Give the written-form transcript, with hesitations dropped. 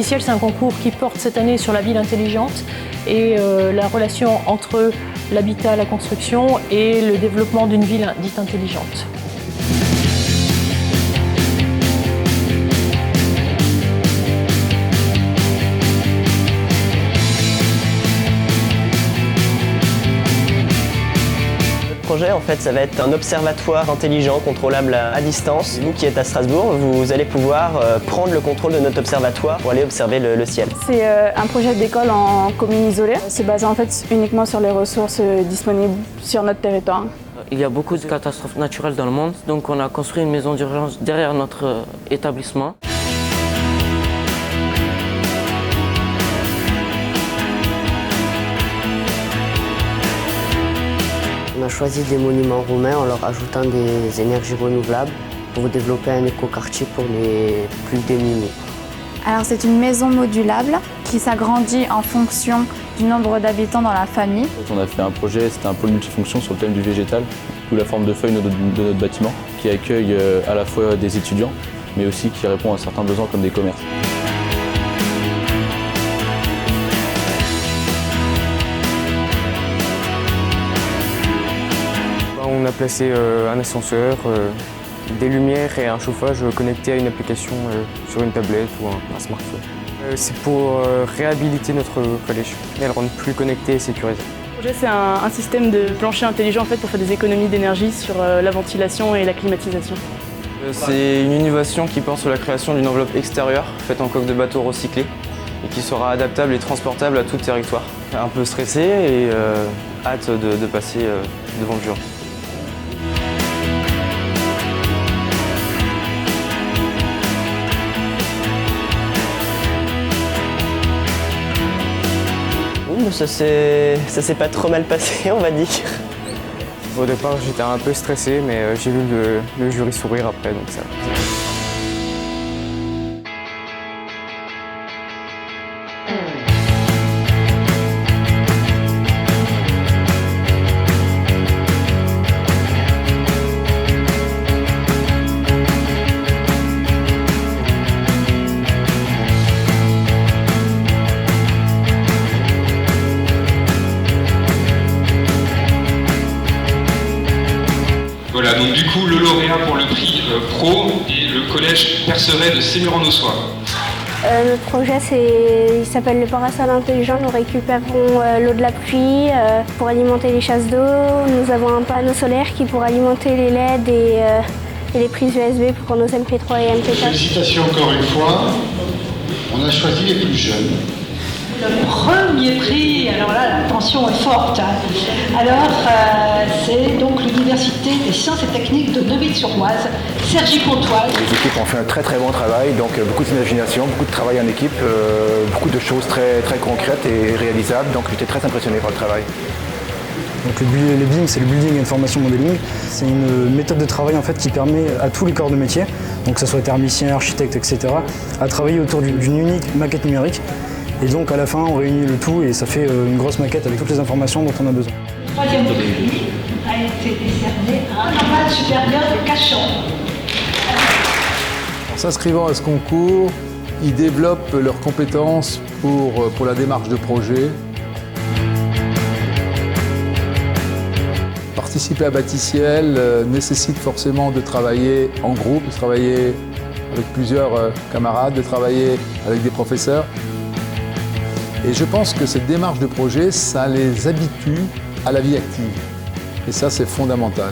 Ciel, c'est un concours qui porte cette année sur la ville intelligente et la relation entre l'habitat, la construction et le développement d'une ville dite intelligente. Le projet, en fait, ça va être un observatoire intelligent, contrôlable à distance. Vous qui êtes à Strasbourg, vous allez pouvoir prendre le contrôle de notre observatoire pour aller observer le ciel. C'est un projet d'école en commune isolée. C'est basé en fait uniquement sur les ressources disponibles sur notre territoire. Il y a beaucoup de catastrophes naturelles dans le monde, donc on a construit une maison d'urgence derrière notre établissement. On a choisi des monuments romains en leur ajoutant des énergies renouvelables pour développer un écoquartier pour les plus démunis. Alors c'est une maison modulable qui s'agrandit en fonction du nombre d'habitants dans la famille. On a fait un projet, c'était un pôle multifonction sur le thème du végétal, sous la forme de feuilles de notre bâtiment, qui accueille à la fois des étudiants, mais aussi qui répond à certains besoins comme des commerces. On a placé un ascenseur, des lumières et un chauffage connectés à une application sur une tablette ou un smartphone. C'est pour réhabiliter notre collège et le rendre plus connecté et sécurisé. Le projet, c'est un système de plancher intelligent en fait, pour faire des économies d'énergie sur la ventilation et la climatisation. C'est une innovation qui porte sur la création d'une enveloppe extérieure faite en coque de bateau recyclée et qui sera adaptable et transportable à tout territoire. Un peu stressé et hâte de passer devant le jury. Ça s'est pas trop mal passé, on va dire. Au départ, j'étais un peu stressé, mais j'ai vu le jury sourire après, donc ça. Voilà, donc du coup, le lauréat pour le prix Pro est le collège Perceret de Sémuran-Ossois. Notre projet, il s'appelle le parasol intelligent. Nous récupérons l'eau de la pluie pour alimenter les chasses d'eau. Nous avons un panneau solaire qui pourra alimenter les LED et les prises USB pour nos MP3 et MP4. Félicitations encore une fois. On a choisi les plus jeunes. Le premier prix, alors là, la tension est forte. Alors, c'est donc l'Université des sciences et techniques de Neuville-sur-Oise, Sergi Pontoise. Les équipes ont fait un très bon travail, donc beaucoup d'imagination, beaucoup de travail en équipe, beaucoup de choses très concrètes et réalisables, donc j'étais très impressionné par le travail. Donc le BIM, c'est le Building Information Modeling. C'est une méthode de travail en fait, qui permet à tous les corps de métier, donc que ce soit thermicien, architecte, etc., à travailler autour d'une unique maquette numérique. Et donc à la fin, on réunit le tout et ça fait une grosse maquette avec toutes les informations dont on a besoin. Le troisième prix a été décerné à un normal supérieur de Cachan. En s'inscrivant à ce concours, ils développent leurs compétences pour la démarche de projet. Participer à Bâticiel nécessite forcément de travailler en groupe, de travailler avec plusieurs camarades, de travailler avec des professeurs. Et je pense que cette démarche de projet, ça les habitue à la vie active. Et ça, c'est fondamental.